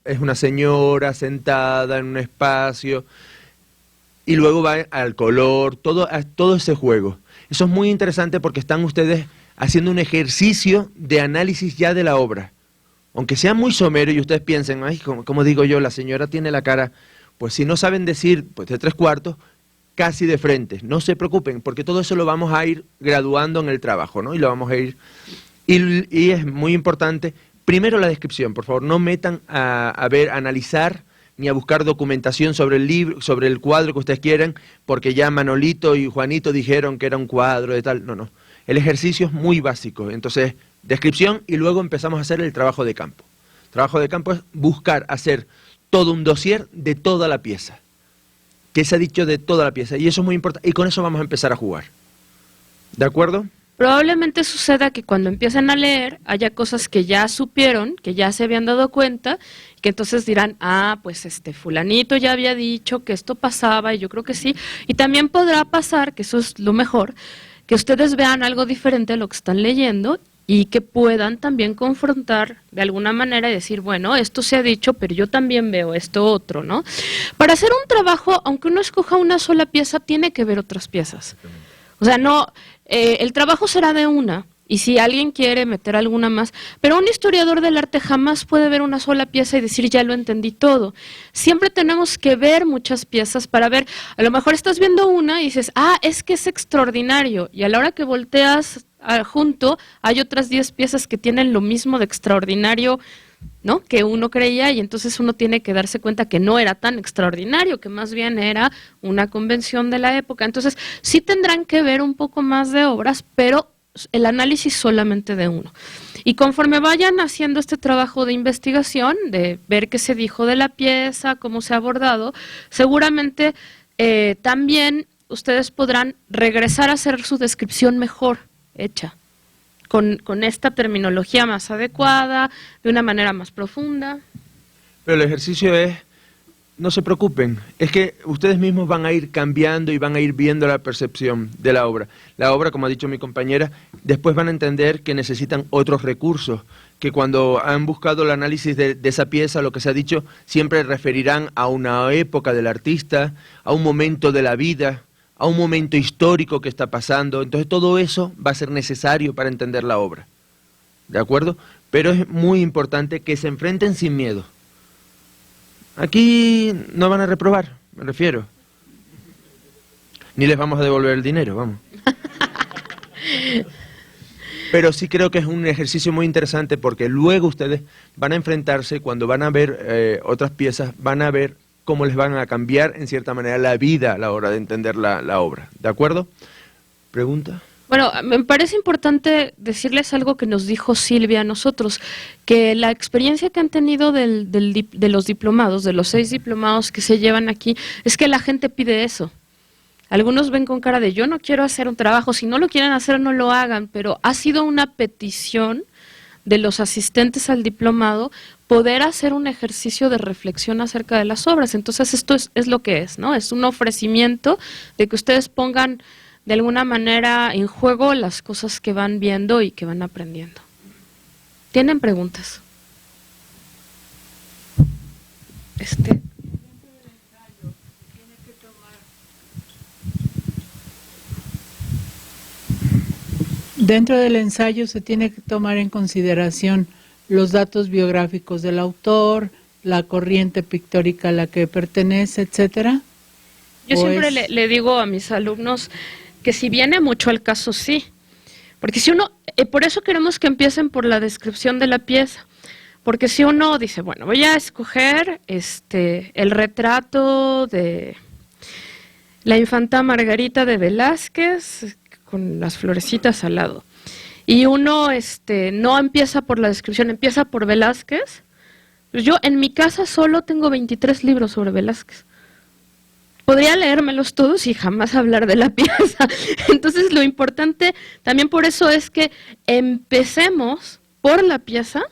es una señora sentada en un espacio, y luego va al color, todo ese juego. Eso es muy interesante porque están ustedes haciendo un ejercicio de análisis ya de la obra. Aunque sea muy somero y ustedes piensen, ay, como digo yo, la señora tiene la cara, pues si no saben decir pues de 3/4, casi de frente. No se preocupen, porque todo eso lo vamos a ir graduando en el trabajo, ¿no? Y lo vamos a ir... Y es muy importante, primero la descripción, por favor, no metan a ver, a analizar, ni a buscar documentación sobre el libro, sobre el cuadro que ustedes quieran, porque ya Manolito y Juanito dijeron que era un cuadro de tal. No, no. El ejercicio es muy básico. Entonces, descripción y luego empezamos a hacer el trabajo de campo. El trabajo de campo es buscar hacer todo un dossier de toda la pieza. ¿Qué se ha dicho de toda la pieza? Y eso es muy importante. Y con eso vamos a empezar a jugar. ¿De acuerdo? Probablemente suceda que cuando empiecen a leer haya cosas que ya supieron, que ya se habían dado cuenta, que entonces dirán, ah, pues fulanito ya había dicho que esto pasaba y yo creo que sí. Y también podrá pasar, que eso es lo mejor, que ustedes vean algo diferente a lo que están leyendo y que puedan también confrontar de alguna manera y decir, bueno, esto se ha dicho, pero yo también veo esto otro, ¿no? Para hacer un trabajo, aunque uno escoja una sola pieza, tiene que ver otras piezas. O sea, no, el trabajo será de una, y si alguien quiere meter alguna más, pero un historiador del arte jamás puede ver una sola pieza y decir, ya lo entendí todo. Siempre tenemos que ver muchas piezas para ver, a lo mejor estás viendo una y dices, ah, es que es extraordinario, y a la hora que volteas junto, hay otras 10 piezas que tienen lo mismo de extraordinario, ¿no?, que uno creía, y entonces uno tiene que darse cuenta que no era tan extraordinario, que más bien era una convención de la época. Entonces sí tendrán que ver un poco más de obras, pero el análisis solamente de uno. Y conforme vayan haciendo este trabajo de investigación, de ver qué se dijo de la pieza, cómo se ha abordado, seguramente también ustedes podrán regresar a hacer su descripción mejor hecha, con esta terminología más adecuada, de una manera más profunda. Pero el ejercicio es, no se preocupen, es que ustedes mismos van a ir cambiando y van a ir viendo la percepción de la obra. La obra, como ha dicho mi compañera, después van a entender que necesitan otros recursos, que cuando han buscado el análisis de esa pieza, lo que se ha dicho, siempre referirán a una época del artista, a un momento de la vida, a un momento histórico que está pasando. Entonces todo eso va a ser necesario para entender la obra, ¿de acuerdo? Pero es muy importante que se enfrenten sin miedo. Aquí no van a reprobar, me refiero. Ni les vamos a devolver el dinero, vamos. Pero sí creo que es un ejercicio muy interesante porque luego ustedes van a enfrentarse, cuando van a ver otras piezas, van a ver cómo les van a cambiar en cierta manera la vida a la hora de entender la obra. ¿De acuerdo? ¿Pregunta? Bueno, me parece importante decirles algo que nos dijo Silvia a nosotros, que la experiencia que han tenido de los diplomados, de los 6 diplomados que se llevan aquí, es que la gente pide eso. Algunos ven con cara de yo no quiero hacer un trabajo, si no lo quieren hacer no lo hagan, pero ha sido una petición de los asistentes al diplomado poder hacer un ejercicio de reflexión acerca de las obras. Entonces esto es lo que es, ¿no? Es un ofrecimiento de que ustedes pongan de alguna manera en juego las cosas que van viendo y que van aprendiendo. ¿Tienen preguntas? Dentro del ensayo se tiene que tomar en consideración los datos biográficos del autor, la corriente pictórica a la que pertenece, etcétera. Yo siempre le digo a mis alumnos que si viene mucho al caso, sí. Porque si uno, por eso queremos que empiecen por la descripción de la pieza. Porque si uno dice, bueno, voy a escoger el retrato de la infanta Margarita de Velázquez con las florecitas al lado. Y uno no empieza por la descripción, empieza por Velázquez. Pues yo en mi casa solo tengo 23 libros sobre Velázquez. Podría leérmelos todos y jamás hablar de la pieza. Entonces lo importante también por eso es que empecemos por la pieza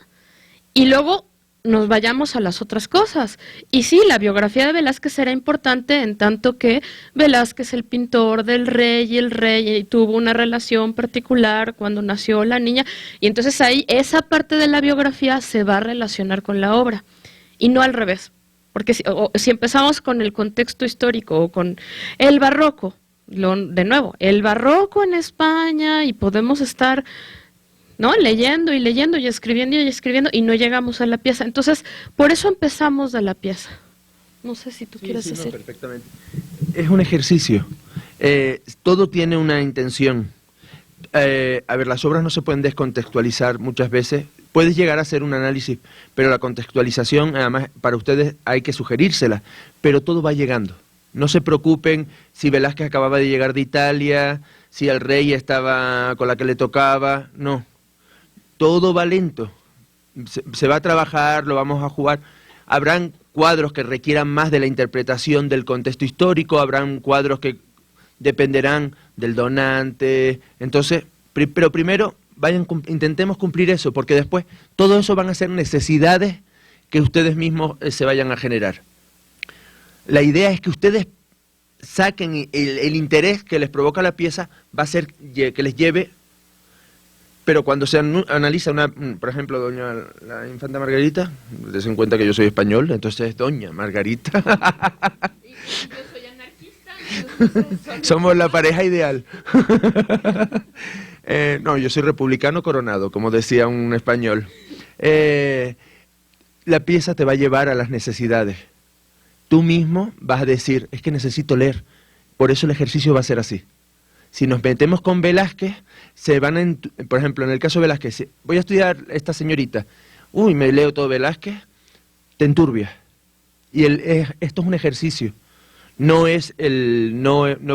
y luego nos vayamos a las otras cosas. Y sí, la biografía de Velázquez era importante en tanto que Velázquez, el pintor del rey, y el rey tuvo una relación particular cuando nació la niña, y entonces ahí esa parte de la biografía se va a relacionar con la obra. y no al revés. Porque si empezamos con el contexto histórico o con el barroco, de nuevo, el barroco en España, y podemos estar, ¿no?, leyendo y escribiendo y no llegamos a la pieza. Entonces, por eso empezamos de la pieza. No sé si tú quieres decir. No, perfectamente. Es un ejercicio. Todo tiene una intención. A ver, las obras no se pueden descontextualizar muchas veces. Puedes llegar a hacer un análisis, pero la contextualización, además, para ustedes hay que sugerírsela, pero todo va llegando. No se preocupen si Velázquez acababa de llegar de Italia, si el rey estaba con la que le tocaba, no. Todo va lento. Se va a trabajar, lo vamos a jugar. Habrán cuadros que requieran más de la interpretación del contexto histórico, habrán cuadros que dependerán del donante. Entonces, pero primero intentemos cumplir eso, porque después todo eso van a ser necesidades que ustedes mismos se vayan a generar. La idea es que ustedes saquen el interés que les provoca la pieza, va a ser que les lleve, pero cuando se analiza por ejemplo, la infanta Margarita, des en cuenta que yo soy español, entonces doña Margarita. Y yo soy anarquista. Somos la pareja ideal. No, yo soy republicano coronado, como decía un español. La pieza te va a llevar a las necesidades. Tú mismo vas a decir, es que necesito leer. Por eso el ejercicio va a ser así. Si nos metemos con Velázquez, por ejemplo, en el caso de Velázquez, voy a estudiar esta señorita, me leo todo Velázquez, te enturbias. Y esto es un ejercicio. No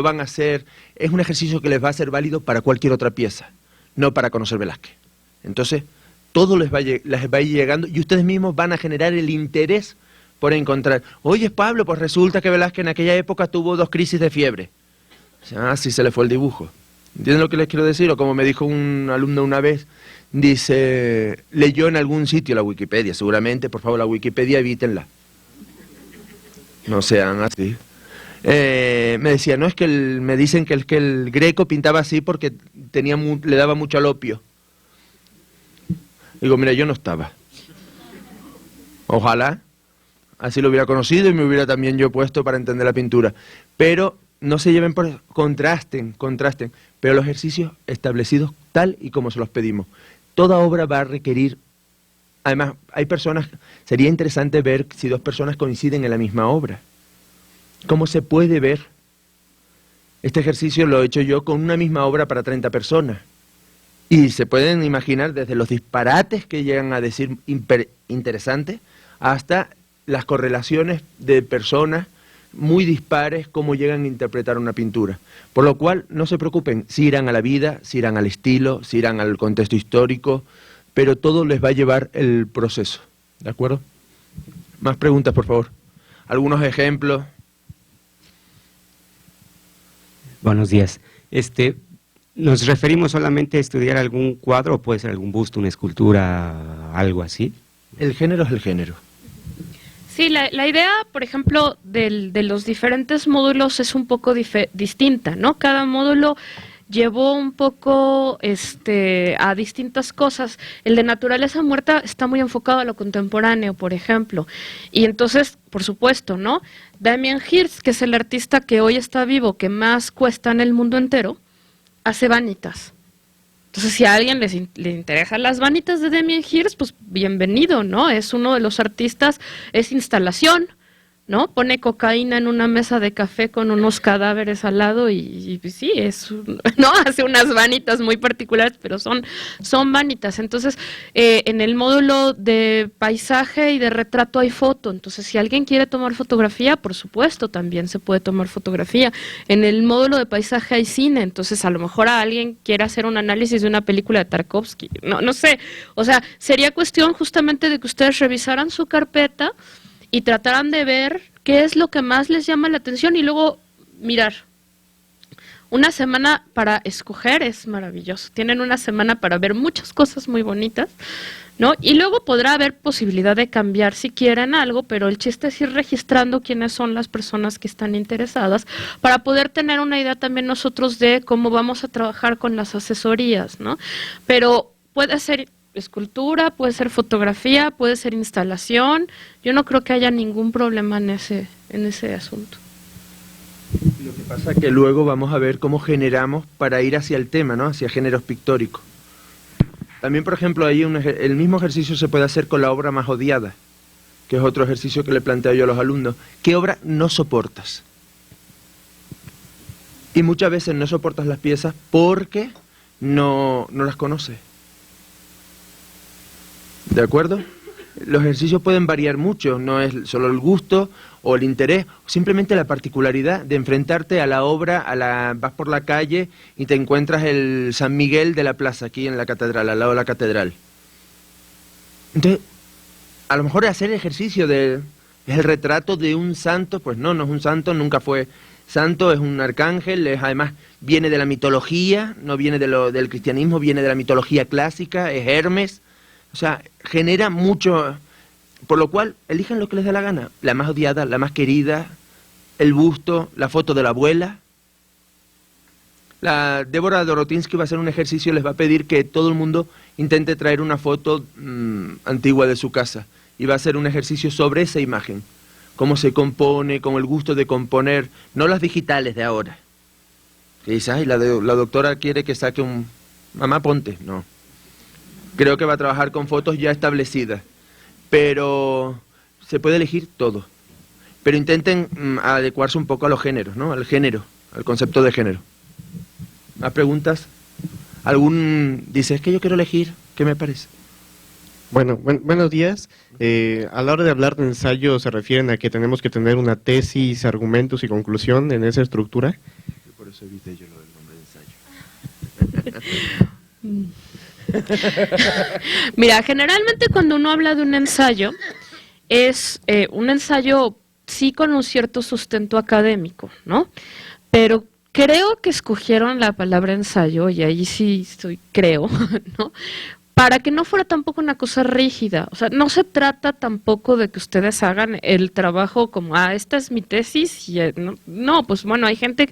van a ser, es un ejercicio que les va a ser válido para cualquier otra pieza, no para conocer Velázquez. Entonces, todo les va a ir llegando y ustedes mismos van a generar el interés por encontrar. Oye, Pablo, pues resulta que Velázquez en aquella época tuvo 2 crisis de fiebre. Sí se le fue el dibujo. ¿Entienden lo que les quiero decir? O como me dijo un alumno una vez, dice, leyó en algún sitio la Wikipedia, seguramente, por favor, la Wikipedia evítenla. No sean así. Me decía, no, es que me dicen que el Greco pintaba así porque le daba mucho al opio. Digo, mira, yo no estaba. Ojalá así lo hubiera conocido y me hubiera también yo puesto para entender la pintura. Pero no se lleven por... Contrasten, pero los ejercicios establecidos tal y como se los pedimos. Toda obra va a requerir... Además, sería interesante ver si 2 personas coinciden en la misma obra. ¿Cómo se puede ver? Este ejercicio lo he hecho yo con una misma obra para 30 personas. Y se pueden imaginar desde los disparates que llegan a decir interesantes hasta las correlaciones de personas muy dispares, cómo llegan a interpretar una pintura. Por lo cual, no se preocupen si irán a la vida, si irán al estilo, si irán al contexto histórico, pero todo les va a llevar el proceso. ¿De acuerdo? Más preguntas, por favor. ¿Algunos ejemplos? Buenos días. ¿Nos referimos solamente a estudiar algún cuadro o puede ser algún busto, una escultura, algo así? El género es el género. Sí, la idea, por ejemplo, de los diferentes módulos es un poco distinta, ¿no? Cada módulo llevó un poco a distintas cosas. El de naturaleza muerta está muy enfocado a lo contemporáneo, por ejemplo. Y entonces, por supuesto, ¿no? Damien Hirst, que es el artista que hoy está vivo, que más cuesta en el mundo entero, hace vanitas. Entonces, si a alguien le interesan las vanitas de Damien Hirst, pues bienvenido, ¿no? Es uno de los artistas, es instalación, ¿no? Pone cocaína en una mesa de café con unos cadáveres al lado y sí, ¿no? Hace unas vanitas muy particulares, pero son vanitas. Entonces, en el módulo de paisaje y de retrato hay foto. Entonces, si alguien quiere tomar fotografía, por supuesto, también se puede tomar fotografía. En el módulo de paisaje hay cine. Entonces, a lo mejor alguien quiere hacer un análisis de una película de Tarkovsky. No sé. O sea, sería cuestión justamente de que ustedes revisaran su carpeta y trataran de ver qué es lo que más les llama la atención y luego mirar. Una semana para escoger es maravilloso. Tienen una semana para ver muchas cosas muy bonitas, ¿no? Y luego podrá haber posibilidad de cambiar si quieren algo, pero el chiste es ir registrando quiénes son las personas que están interesadas para poder tener una idea también nosotros de cómo vamos a trabajar con las asesorías, ¿no? Pero puede ser escultura, puede ser fotografía, puede ser instalación. Yo no creo que haya ningún problema en ese asunto. Lo que pasa es que luego vamos a ver cómo generamos para ir hacia el tema, ¿no? Hacia géneros pictóricos. También, por ejemplo, ahí el mismo ejercicio se puede hacer con la obra más odiada, que es otro ejercicio que le planteo yo a los alumnos. ¿Qué obra no soportas? Y muchas veces no soportas las piezas porque no las conoces. ¿De acuerdo? Los ejercicios pueden variar mucho, no es solo el gusto o el interés, simplemente la particularidad de enfrentarte a la obra, vas por la calle y te encuentras el San Miguel de la Plaza, aquí en la catedral, al lado de la catedral. Entonces, a lo mejor hacer el ejercicio ¿es el retrato de un santo? Pues no, no es un santo, nunca fue santo, es un arcángel, además viene de la mitología, no viene del cristianismo, viene de la mitología clásica, es Hermes. O sea, genera mucho, por lo cual elijan lo que les dé la gana, la más odiada, la más querida, el busto, la foto de la abuela. La Débora Dorotinsky va a hacer un ejercicio, les va a pedir que todo el mundo intente traer una foto antigua de su casa y va a hacer un ejercicio sobre esa imagen, cómo se compone, con el gusto de componer, no las digitales de ahora. Que dice, ay, la doctora quiere que saque mamá ponte, no. Creo que va a trabajar con fotos ya establecidas, pero se puede elegir todo. Pero intenten adecuarse un poco a los géneros, ¿no? Al género, al concepto de género. ¿Más preguntas? ¿Algún dice, es que yo quiero elegir? ¿Qué me parece? Bueno, buenos días. A la hora de hablar de ensayo, ¿se refieren a que tenemos que tener una tesis, argumentos y conclusión en esa estructura? Por eso evité yo lo del nombre de ensayo. Mira, generalmente cuando uno habla de un ensayo, es un ensayo sí con un cierto sustento académico, ¿no? Pero creo que escogieron la palabra ensayo, y ahí sí creo, ¿no? Para que no fuera tampoco una cosa rígida. O sea, no se trata tampoco de que ustedes hagan el trabajo como, esta es mi tesis, y no, pues bueno, hay gente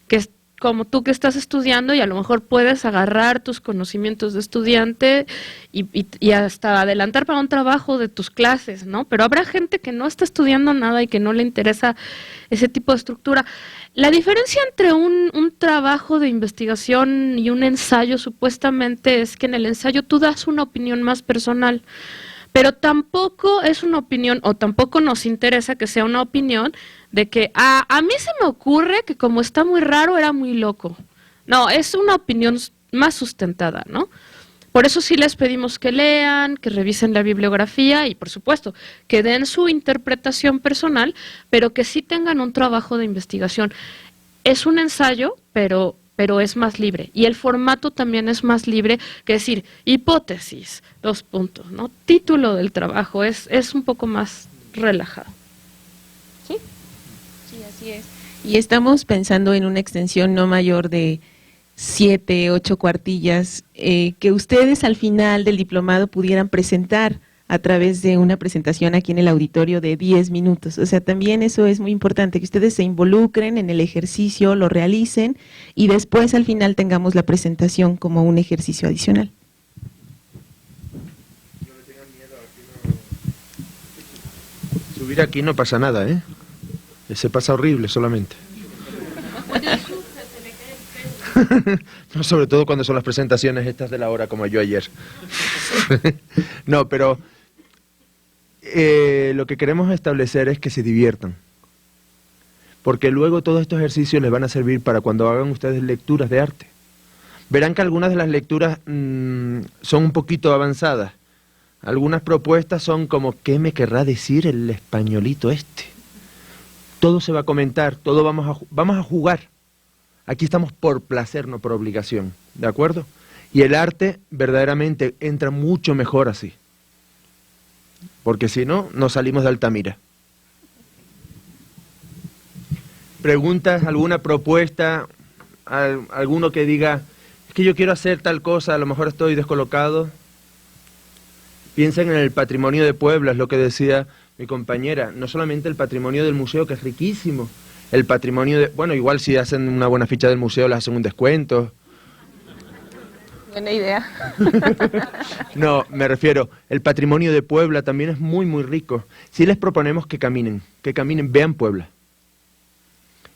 que como tú que estás estudiando y a lo mejor puedes agarrar tus conocimientos de estudiante y hasta adelantar para un trabajo de tus clases, ¿no? Pero habrá gente que no está estudiando nada y que no le interesa ese tipo de estructura. La diferencia entre un trabajo de investigación y un ensayo supuestamente es que en el ensayo tú das una opinión más personal, pero tampoco es una opinión, o tampoco nos interesa que sea una opinión de que a mí se me ocurre que como está muy raro era muy loco. No, es una opinión más sustentada, ¿no? Por eso sí les pedimos que lean, que revisen la bibliografía y por supuesto que den su interpretación personal, pero que sí tengan un trabajo de investigación. Es un ensayo, pero es más libre. Y el formato también es más libre que decir hipótesis, 2 puntos, ¿no? Título del trabajo, es un poco más relajado. ¿Sí? Sí, así es. Y estamos pensando en una extensión no mayor de 7, 8 cuartillas, que ustedes al final del diplomado pudieran presentar a través de una presentación aquí en el auditorio de 10 minutos. O sea, también eso es muy importante, que ustedes se involucren en el ejercicio, lo realicen y después al final tengamos la presentación como un ejercicio adicional. Subir aquí no pasa nada, ¿eh? Se pasa horrible solamente. No, sobre todo cuando son las presentaciones estas de la hora como yo ayer. No, pero lo que queremos establecer es que se diviertan. Porque luego todos estos ejercicios les van a servir para cuando hagan ustedes lecturas de arte. Verán que algunas de las lecturas son un poquito avanzadas. Algunas propuestas son como, ¿qué me querrá decir el españolito este? Todo se va a comentar, todo vamos a jugar. Aquí estamos por placer, no por obligación, ¿de acuerdo? Y el arte verdaderamente entra mucho mejor así. Porque si no, nos salimos de Altamira. ¿Preguntas? ¿Alguna propuesta? ¿Alguno que diga, es que yo quiero hacer tal cosa, a lo mejor estoy descolocado? Piensen en el patrimonio de Puebla, es lo que decía mi compañera. No solamente el patrimonio del museo, que es riquísimo. El patrimonio de... Bueno, igual si hacen una buena ficha del museo, les hacen un descuento. Buena idea. No, me refiero, el patrimonio de Puebla también es muy, muy rico. Si les proponemos que caminen, vean Puebla.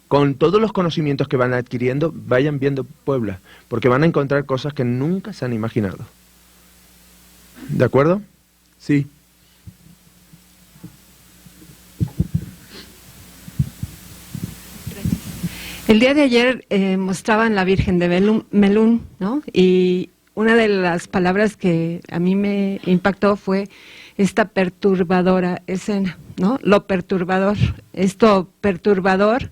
Con todos los conocimientos que van adquiriendo, vayan viendo Puebla, porque van a encontrar cosas que nunca se han imaginado. ¿De acuerdo? Sí. El día de ayer mostraban la Virgen de Melún, ¿no? Y una de las palabras que a mí me impactó fue esta perturbadora escena, ¿no? Lo perturbador. Esto perturbador.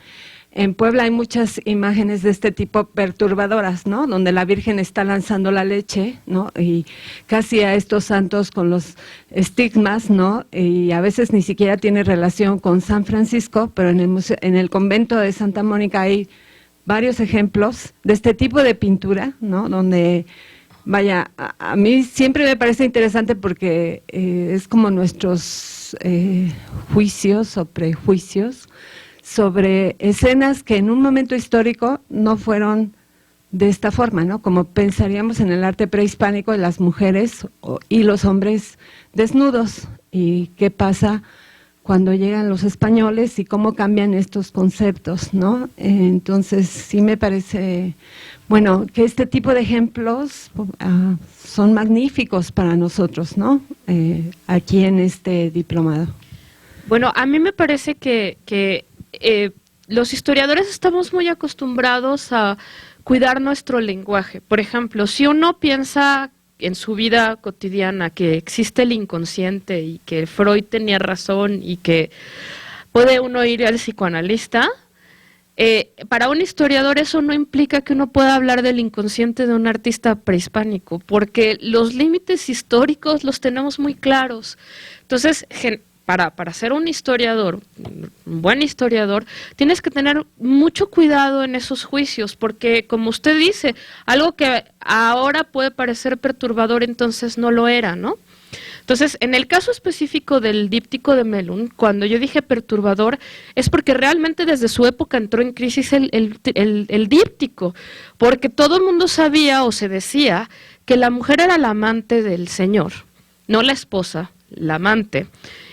En Puebla hay muchas imágenes de este tipo perturbadoras, ¿no? Donde la Virgen está lanzando la leche, ¿no? Y casi a estos santos con los estigmas, ¿no? Y a veces ni siquiera tiene relación con San Francisco, pero en el convento de Santa Mónica hay varios ejemplos de este tipo de pintura, ¿no? Donde, vaya, a mí siempre me parece interesante porque es como nuestros juicios o prejuicios sobre escenas que en un momento histórico no fueron de esta forma, ¿no? Como pensaríamos en el arte prehispánico de las mujeres y los hombres desnudos. ¿Y qué pasa cuando llegan los españoles y cómo cambian estos conceptos, ¿no? Entonces, sí me parece, bueno, que este tipo de ejemplos son magníficos para nosotros, ¿no? Aquí en este diplomado. Bueno, a mí me parece que los historiadores estamos muy acostumbrados a cuidar nuestro lenguaje. Por ejemplo, si uno piensa en su vida cotidiana que existe el inconsciente y que Freud tenía razón y que puede uno ir al psicoanalista, para un historiador eso no implica que uno pueda hablar del inconsciente de un artista prehispánico, porque los límites históricos los tenemos muy claros. Entonces, para ser un historiador, un buen historiador, tienes que tener mucho cuidado en esos juicios, porque como usted dice, algo que ahora puede parecer perturbador, entonces no lo era, ¿no? Entonces, en el caso específico del díptico de Melún, cuando yo dije perturbador, es porque realmente desde su época entró en crisis el díptico, porque todo el mundo sabía o se decía que la mujer era la amante del Señor, no la esposa, la amante,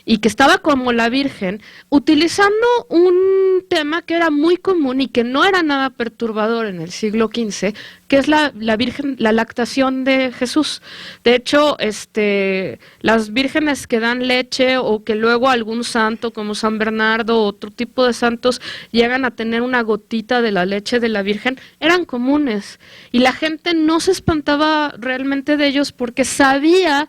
y que estaba como la Virgen, utilizando un tema que era muy común y que no era nada perturbador en el siglo XV, que es la Virgen, la lactación de Jesús. De hecho, las vírgenes que dan leche o que luego algún santo como San Bernardo o otro tipo de santos llegan a tener una gotita de la leche de la Virgen, eran comunes. Y la gente no se espantaba realmente de ellos porque sabía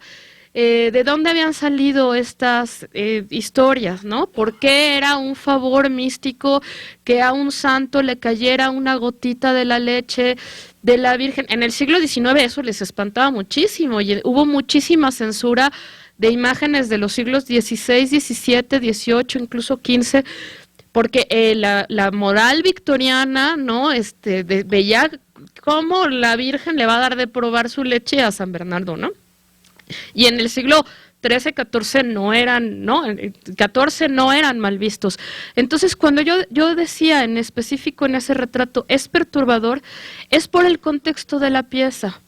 de dónde habían salido estas historias, ¿no? ¿Por qué era un favor místico que a un santo le cayera una gotita de la leche de la Virgen? En el siglo XIX eso les espantaba muchísimo y hubo muchísima censura de imágenes de los siglos XVI, XVII, XVIII, incluso XV, porque la moral victoriana, ¿no? Veía cómo la Virgen le va a dar de probar su leche a San Bernardo, ¿no? Y en el siglo XIII, XIV no eran, ¿no? XIV no eran mal vistos. Entonces, cuando yo decía en específico en ese retrato, es perturbador, es por el contexto de la pieza.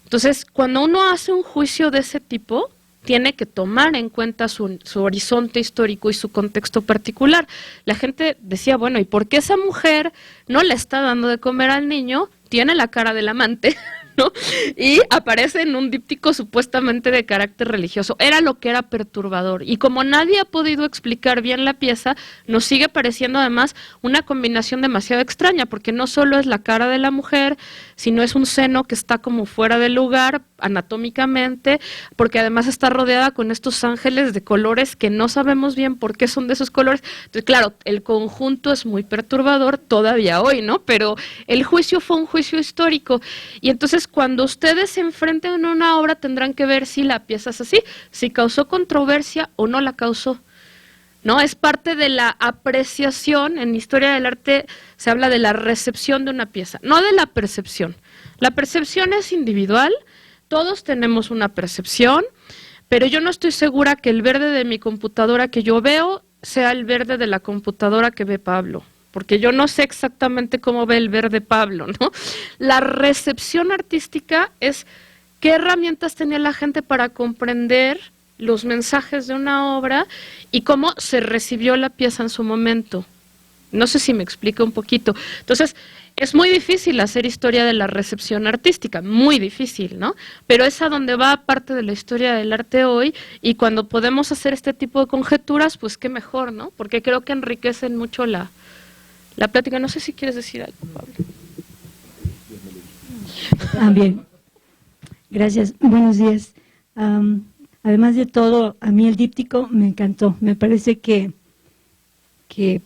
Entonces, cuando uno hace un juicio de ese tipo, tiene que tomar en cuenta su horizonte histórico y su contexto particular. La gente decía, bueno, ¿y por qué esa mujer no le está dando de comer al niño? Tiene la cara del amante, ¿no? Y aparece en un díptico supuestamente de carácter religioso. Era lo que era perturbador. Y como nadie ha podido explicar bien la pieza, nos sigue pareciendo además una combinación demasiado extraña, porque no solo es la cara de la mujer, sino es un seno que está como fuera del lugar anatómicamente, porque además está rodeada con estos ángeles de colores que no sabemos bien por qué son de esos colores. Entonces, claro, el conjunto es muy perturbador todavía hoy, ¿no? Pero el juicio fue un juicio histórico. Y entonces, cuando ustedes se enfrenten a una obra, tendrán que ver si la pieza es así, si causó controversia o no la causó, ¿no? Es parte de la apreciación. En historia del arte se habla de la recepción de una pieza, no de la percepción. La percepción es individual, todos tenemos una percepción, pero yo no estoy segura que el verde de mi computadora que yo veo sea el verde de la computadora que ve Pablo, porque yo no sé exactamente cómo ve el verde Pablo, ¿no? La recepción artística es qué herramientas tenía la gente para comprender los mensajes de una obra y cómo se recibió la pieza en su momento. No sé si me explico un poquito. Entonces, es muy difícil hacer historia de la recepción artística, muy difícil, ¿no? Pero es a donde va parte de la historia del arte hoy, y cuando podemos hacer este tipo de conjeturas, pues qué mejor, ¿no? Porque creo que enriquecen mucho la plática. No sé si quieres decir algo, Pablo. Bien, gracias, buenos días. Además de todo, a mí el díptico me encantó. Me parece que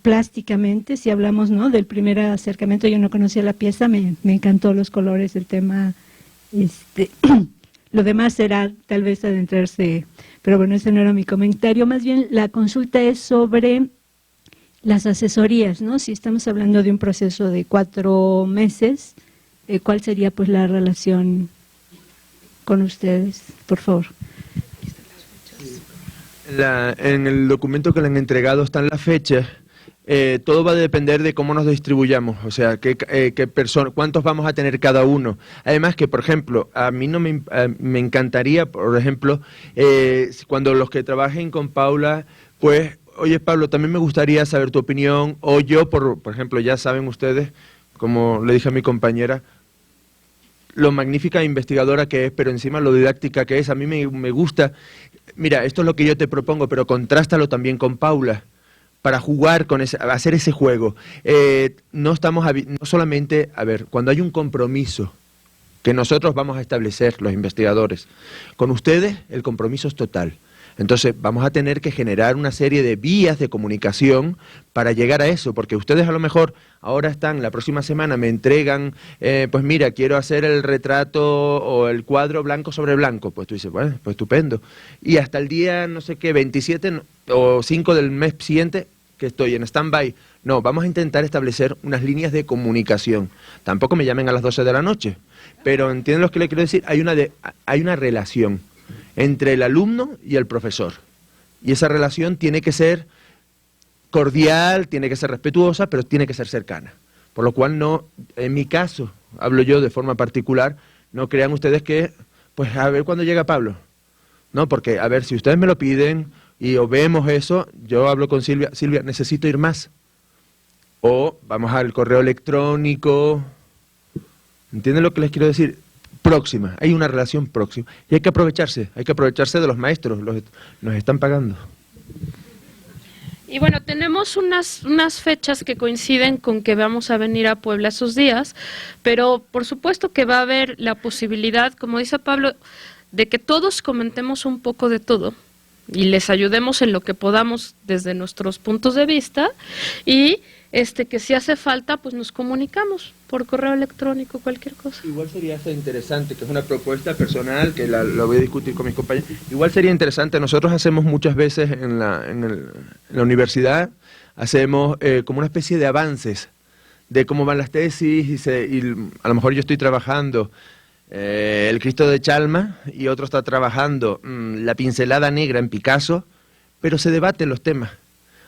plásticamente, si hablamos, ¿no?, del primer acercamiento, yo no conocía la pieza, me encantó los colores, el tema, lo demás será tal vez adentrarse, pero bueno, ese no era mi comentario. Más bien la consulta es sobre las asesorías, ¿no? Si estamos hablando de un proceso de 4 meses, ¿cuál sería pues la relación con ustedes, por favor? En el documento que le han entregado están las fechas. Todo va a depender de cómo nos distribuyamos, o sea, cuántos vamos a tener cada uno. Además que, por ejemplo, a mí no me encantaría, por ejemplo, cuando los que trabajen con Paula, pues, oye Pablo, también me gustaría saber tu opinión, o yo, por ejemplo, ya saben ustedes, como le dije a mi compañera, lo magnífica investigadora que es, pero encima lo didáctica que es. A mí me gusta, mira, esto es lo que yo te propongo, pero contrástalo también con Paula, para jugar con hacer ese juego. No solamente, a ver, cuando hay un compromiso que nosotros vamos a establecer, los investigadores, con ustedes el compromiso es total. Entonces vamos a tener que generar una serie de vías de comunicación para llegar a eso, porque ustedes a lo mejor ahora la próxima semana me entregan, pues mira, quiero hacer el retrato o el cuadro blanco sobre blanco, pues tú dices, bueno, pues estupendo. Y hasta el día, no sé qué, 27 o 5 del mes siguiente, que estoy en stand-by. No, vamos a intentar establecer unas líneas de comunicación. Tampoco me llamen a las 12 de la noche, pero ¿entienden lo que le quiero decir? Hay una relación entre el alumno y el profesor. Y esa relación tiene que ser cordial, tiene que ser respetuosa, pero tiene que ser cercana. Por lo cual no, en mi caso, hablo yo de forma particular, no crean ustedes que, pues a ver cuándo llega Pablo. No, porque, a ver, si ustedes me lo piden o vemos eso, yo hablo con Silvia, necesito ir más. O vamos al correo electrónico. ¿Entienden lo que les quiero decir? Próxima, hay una relación próxima. Y hay que aprovecharse de los maestros, nos están pagando. Y bueno, tenemos unas fechas que coinciden con que vamos a venir a Puebla esos días, pero por supuesto que va a haber la posibilidad, como dice Pablo, de que todos comentemos un poco de todo y les ayudemos en lo que podamos desde nuestros puntos de vista, y que si hace falta, pues nos comunicamos por correo electrónico, cualquier cosa. Igual sería interesante, que es una propuesta personal, que lo voy a discutir con mis compañeros. Igual sería interesante, nosotros hacemos muchas veces en la universidad, hacemos como una especie de avances de cómo van las tesis, y a lo mejor yo estoy trabajando el Cristo de Chalma y otro está trabajando la pincelada negra en Picasso, pero se debaten los temas.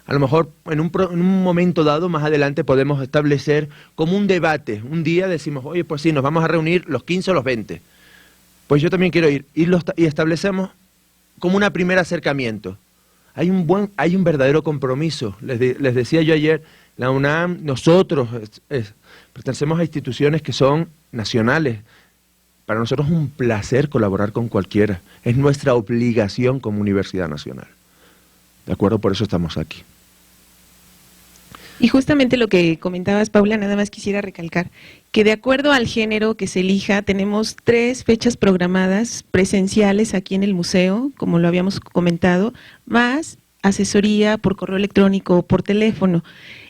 A lo mejor en un momento dado, más adelante, podemos establecer como un debate. Un día decimos, oye, pues sí, nos vamos a reunir los 15 o los 20. Pues yo también quiero ir. Y establecemos como un primer acercamiento. Hay un verdadero compromiso. Les decía yo ayer, la UNAM, nosotros pertenecemos a instituciones que son nacionales. Para nosotros es un placer colaborar con cualquiera. Es nuestra obligación como Universidad Nacional. ¿De acuerdo? Por eso estamos aquí. Y justamente lo que comentabas, Paula, nada más quisiera recalcar que de acuerdo al género que se elija, tenemos 3 fechas programadas presenciales aquí en el museo, como lo habíamos comentado, más asesoría por correo electrónico o por teléfono.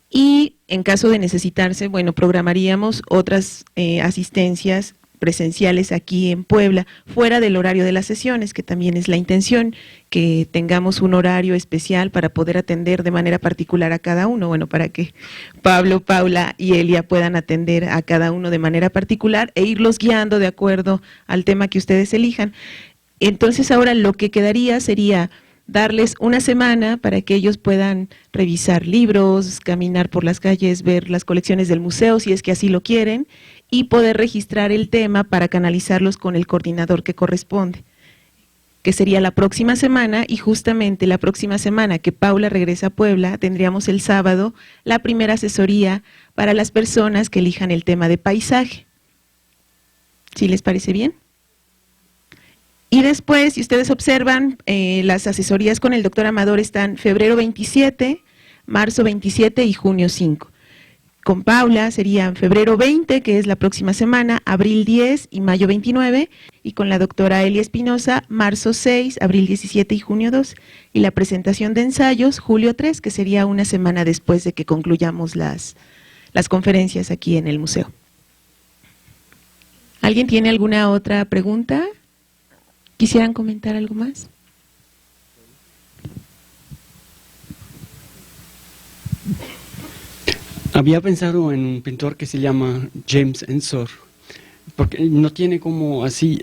Y en caso de necesitarse, bueno, programaríamos otras asistencias presenciales aquí en Puebla, fuera del horario de las sesiones, que también es la intención, que tengamos un horario especial para poder atender de manera particular a cada uno, bueno, para que Pablo, Paula y Elia puedan atender a cada uno de manera particular e irlos guiando de acuerdo al tema que ustedes elijan. Entonces ahora lo que quedaría sería darles una semana para que ellos puedan revisar libros, caminar por las calles, ver las colecciones del museo, si es que así lo quieren, y poder registrar el tema para canalizarlos con el coordinador que corresponde, que sería la próxima semana, y justamente la próxima semana que Paula regresa a Puebla, tendríamos el sábado la primera asesoría para las personas que elijan el tema de paisaje. ¿Sí les parece bien? Y después, si ustedes observan, las asesorías con el doctor Amador están febrero 27, marzo 27 y junio 5. Con Paula serían febrero 20, que es la próxima semana, abril 10 y mayo 29, y con la doctora Elia Espinosa, marzo 6, abril 17 y junio 2, y la presentación de ensayos, julio 3, que sería una semana después de que concluyamos las conferencias aquí en el museo. ¿Alguien tiene alguna otra pregunta? ¿Quisieran comentar algo más? Había pensado en un pintor que se llama James Ensor, porque no tiene como así,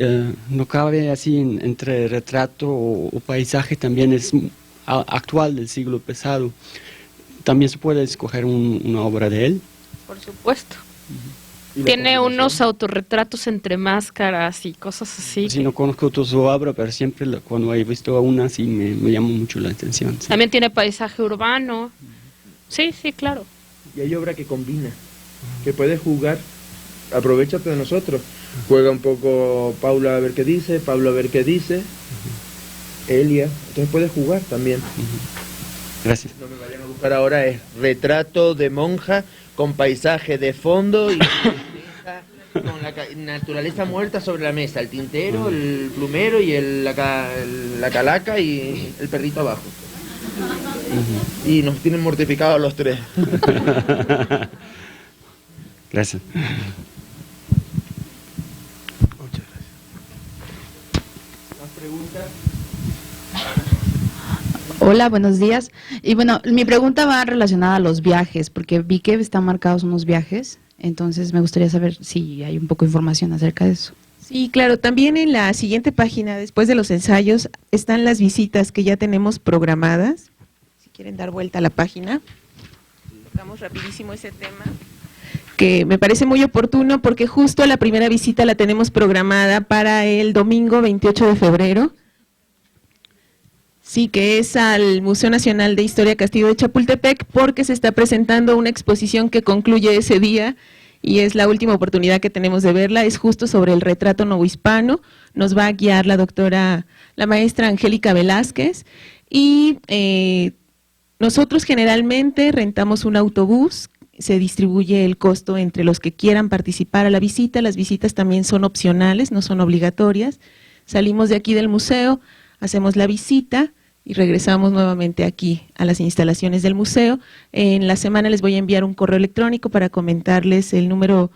no cabe así entre retrato o paisaje, también es actual del siglo pasado. También se puede escoger una obra de él. Por supuesto. Tiene unos autorretratos entre máscaras y cosas así. Sí, no conozco toda su obra, pero siempre cuando he visto una sí me llama mucho la atención. Sí. También tiene paisaje urbano. Sí, sí, claro. Y hay obra que combina, que puedes jugar, aprovechate de nosotros. Juega un poco Paula a ver qué dice, Pablo a ver qué dice, Elia, entonces puedes jugar también. Gracias. No me vayan a buscar ahora, es retrato de monja con paisaje de fondo y con la naturaleza muerta sobre la mesa, el tintero, el plumero y la calaca y el perrito abajo. Y nos tienen mortificados los tres. Gracias. Muchas gracias. ¿Más preguntas? Hola, buenos días. Y bueno, mi pregunta va relacionada a los viajes, porque vi que están marcados unos viajes, entonces me gustaría saber si hay un poco de información acerca de eso. Sí, claro. También en la siguiente página, después de los ensayos, están las visitas que ya tenemos programadas. Si quieren dar vuelta a la página. Tocamos rapidísimo ese tema, que me parece muy oportuno porque justo la primera visita la tenemos programada para el domingo 28 de febrero. Sí, que es al Museo Nacional de Historia Castillo de Chapultepec, porque se está presentando una exposición que concluye ese día y es la última oportunidad que tenemos de verla, es justo sobre el retrato novohispano. Nos va a guiar la maestra Angélica Velázquez, y nosotros generalmente rentamos un autobús, se distribuye el costo entre los que quieran participar a la visita. Las visitas también son opcionales, no son obligatorias. Salimos de aquí del museo, hacemos la visita y regresamos nuevamente aquí a las instalaciones del museo. En la semana les voy a enviar un correo electrónico para comentarles el número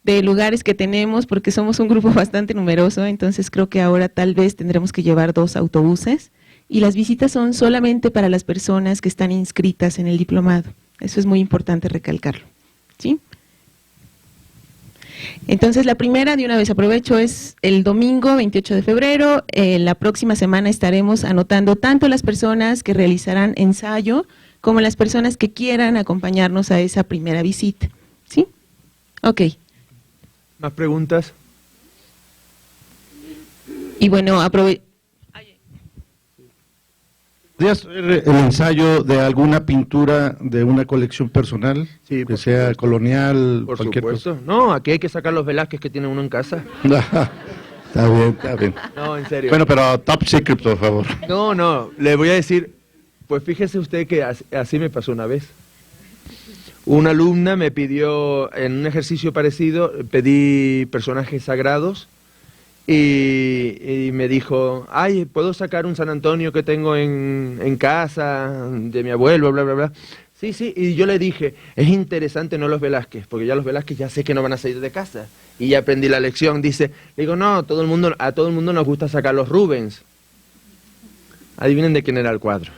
de lugares que tenemos, porque somos un grupo bastante numeroso, entonces creo que ahora tal vez tendremos que llevar 2 autobuses, y las visitas son solamente para las personas que están inscritas en el diplomado. Eso es muy importante recalcarlo, ¿sí? Entonces, la primera, de una vez aprovecho, es el domingo 28 de febrero. La próxima semana estaremos anotando tanto las personas que realizarán ensayo como las personas que quieran acompañarnos a esa primera visita. ¿Sí? Ok. ¿Más preguntas? Y bueno, aprovecho. ¿Podría ser el ensayo de alguna pintura de una colección personal? Sí, que sea supuesto. Colonial, por cualquier supuesto. cosa. No, aquí hay que sacar los Velázquez que tiene uno en casa. Está bien, está bien. No, en serio. Bueno, pero top secret, por favor. No, le voy a decir, pues fíjese usted que así me pasó una vez. Una alumna me pidió, en un ejercicio parecido, pedí personajes sagrados, y me dijo, ay, ¿puedo sacar un San Antonio que tengo en casa, de mi abuelo, bla, bla, bla? Sí, y yo le dije, es interesante no los Velázquez, porque ya los Velázquez ya sé que no van a salir de casa, y ya aprendí la lección. Dice, le digo, no, a todo el mundo nos gusta sacar los Rubens. Adivinen de quién era el cuadro.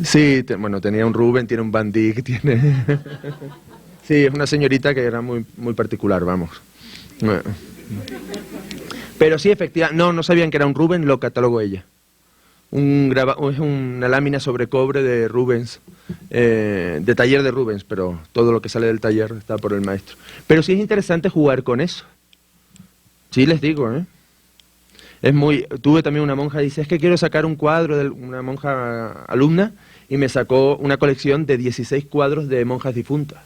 Sí, bueno, tenía un Rubens, tiene un Van Dyck, tiene... Sí, es una señorita que era muy, muy particular, vamos. Pero sí, efectivamente, no sabían que era un Rubens, lo catalogó ella. Es una lámina sobre cobre de Rubens, de taller de Rubens, pero todo lo que sale del taller está por el maestro. Pero sí es interesante jugar con eso. Sí les digo, Tuve también una monja, dice, es que quiero sacar un cuadro de una monja alumna, y me sacó una colección de 16 cuadros de monjas difuntas.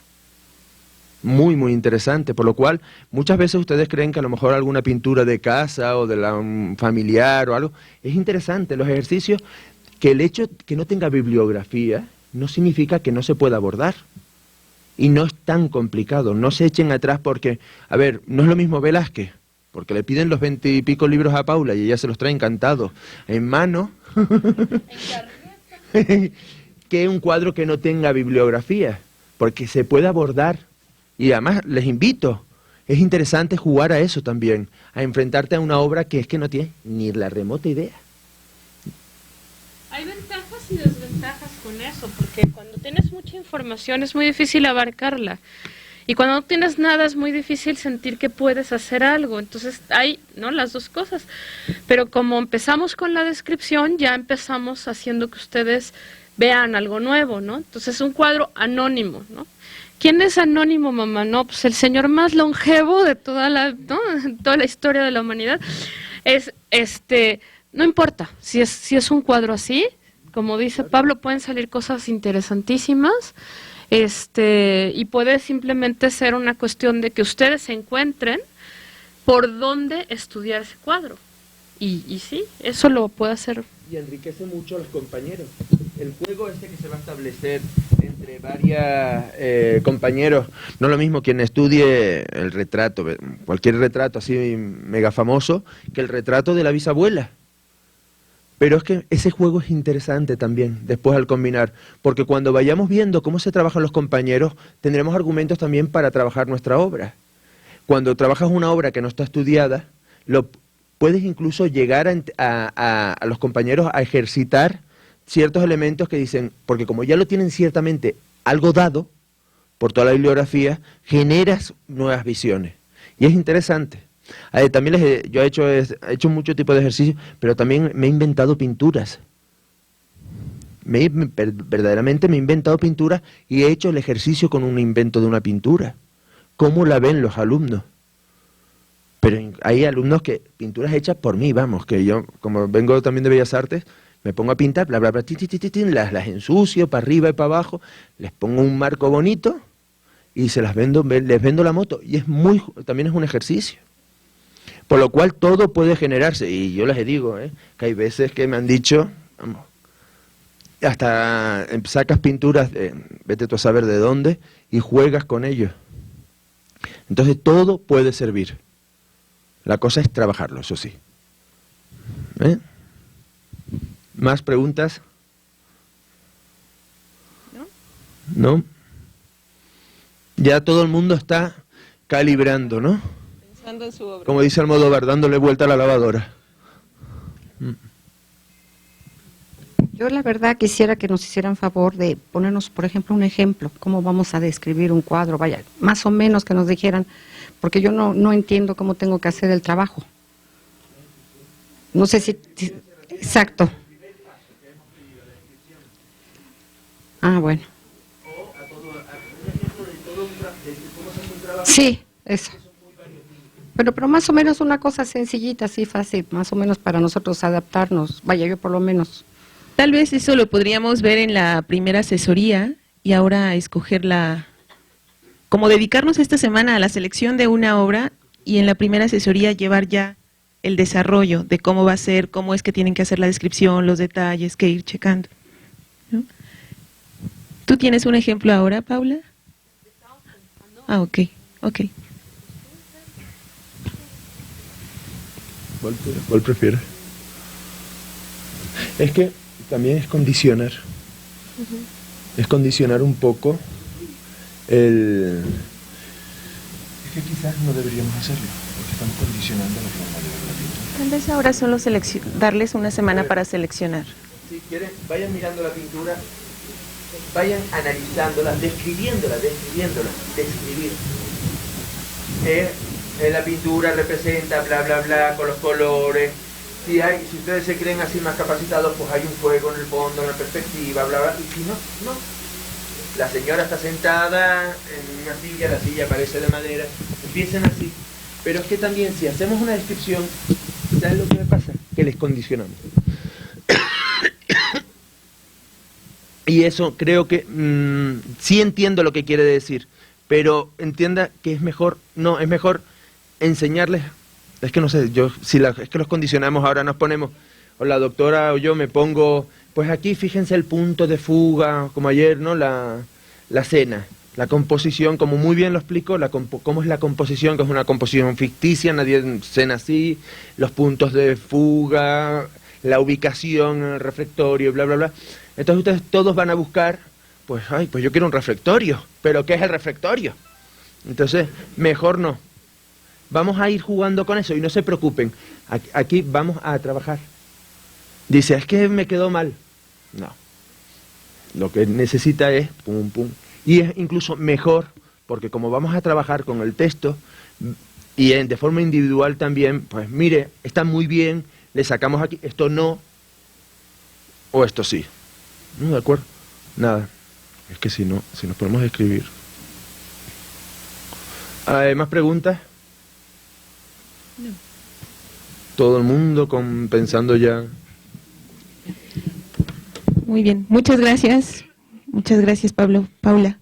Muy, muy interesante, por lo cual muchas veces ustedes creen que a lo mejor alguna pintura de casa o de un familiar o algo, es interesante los ejercicios, que el hecho que no tenga bibliografía no significa que no se pueda abordar. Y no es tan complicado, no se echen atrás porque, a ver, no es lo mismo Velázquez, porque le piden los 20 y pico libros a Paula y ella se los trae encantados en mano, que un cuadro que no tenga bibliografía, porque se puede abordar. Y además les invito, es interesante jugar a eso también, a enfrentarte a una obra que es que no tiene ni la remota idea. Hay ventajas y desventajas con eso, porque cuando tienes mucha información es muy difícil abarcarla. Y cuando no tienes nada es muy difícil sentir que puedes hacer algo. Entonces hay, ¿no?, las dos cosas. Pero como empezamos con la descripción, ya empezamos haciendo que ustedes vean algo nuevo, ¿no? Entonces es un cuadro anónimo, ¿no? ¿Quién es Anónimo, mamá? No, pues el señor más longevo de toda la, ¿no?, toda la historia de la humanidad. Es, no importa, si es un cuadro así, como dice Pablo, pueden salir cosas interesantísimas, y puede simplemente ser una cuestión de que ustedes se encuentren por dónde estudiar ese cuadro. Y sí, eso lo puede hacer. Y enriquece mucho a los compañeros. El juego que se va a establecer entre varios compañeros, no es lo mismo quien estudie el retrato, cualquier retrato así mega famoso, que el retrato de la bisabuela. Pero es que ese juego es interesante también, después al combinar, porque cuando vayamos viendo cómo se trabajan los compañeros, tendremos argumentos también para trabajar nuestra obra. Cuando trabajas una obra que no está estudiada, puedes incluso llegar a los compañeros a ejercitar ciertos elementos que dicen, porque como ya lo tienen ciertamente algo dado, por toda la bibliografía, generas nuevas visiones. Y es interesante. También yo he hecho mucho tipo de ejercicios, pero también me he inventado pinturas. Verdaderamente me he inventado pinturas y he hecho el ejercicio con un invento de una pintura. ¿Cómo la ven los alumnos? Pero hay alumnos que, pinturas hechas por mí, vamos, que yo, como vengo también de Bellas Artes, me pongo a pintar, bla, bla, bla, las ensucio para arriba y para abajo, les pongo un marco bonito y les vendo la moto. Y también es un ejercicio. Por lo cual todo puede generarse. Y yo les digo, que hay veces que me han dicho, vamos, hasta sacas pinturas, vete tú a saber de dónde, y juegas con ellos. Entonces todo puede servir. La cosa es trabajarlo, eso sí. ¿Más preguntas? ¿No? Ya todo el mundo está calibrando, ¿no? Pensando en su obra. Como dice Almodóvar, dándole vuelta a la lavadora. Yo la verdad quisiera que nos hicieran favor de ponernos, por ejemplo, un ejemplo, cómo vamos a describir un cuadro, vaya, más o menos que nos dijeran, porque yo no entiendo cómo tengo que hacer el trabajo. No sé si exacto. Ah, bueno. Sí, eso. Pero más o menos una cosa sencillita, así fácil, más o menos para nosotros adaptarnos, vaya, yo por lo menos. Tal vez eso lo podríamos ver en la primera asesoría y ahora escogerla, como dedicarnos esta semana a la selección de una obra y en la primera asesoría llevar ya el desarrollo de cómo va a ser, cómo es que tienen que hacer la descripción, los detalles, que ir checando, ¿no? ¿Tú tienes un ejemplo ahora, Paula? Ah, ok. ¿Cuál prefieres? Es que también es condicionar. Es condicionar un poco el... Es que quizás no deberíamos hacerlo, porque estamos condicionando la forma de ver la pintura. Tal vez ahora solo darles una semana para seleccionar. Si quieren, vayan mirando la pintura, vayan analizándola, describiéndola, describir. la pintura representa bla bla bla con los colores. Si ustedes se creen así más capacitados, pues hay un fuego en el fondo, en la perspectiva, bla bla. Y si no, no. La señora está sentada en una silla, la silla parece de madera. Empiecen así. Pero es que también si hacemos una descripción, ¿sabes lo que me pasa? Que les condicionamos. Y eso creo que sí entiendo lo que quiere decir, pero entienda que es mejor enseñarles. Es que no sé, es que los condicionamos, ahora nos ponemos, o la doctora o yo me pongo, pues aquí fíjense el punto de fuga, como ayer, ¿no? La cena, la composición, como muy bien lo explico, cómo es la composición, que es una composición ficticia, nadie cena así, los puntos de fuga, la ubicación en el reflectorio, bla, bla, bla. Entonces ustedes todos van a buscar, pues yo quiero un reflectorio, pero ¿qué es el reflectorio? Entonces, mejor no. Vamos a ir jugando con eso y no se preocupen. Aquí vamos a trabajar. Dice, es que me quedó mal. No. Lo que necesita es pum, pum. Y es incluso mejor, porque como vamos a trabajar con el texto y de forma individual también, pues mire, está muy bien, le sacamos aquí, esto no, o esto sí. ¿No? ¿De acuerdo? Nada. Es que si nos ponemos a escribir. ¿Más preguntas? No. Todo el mundo pensando ya. Muy bien. Muchas gracias. Muchas gracias, Paula.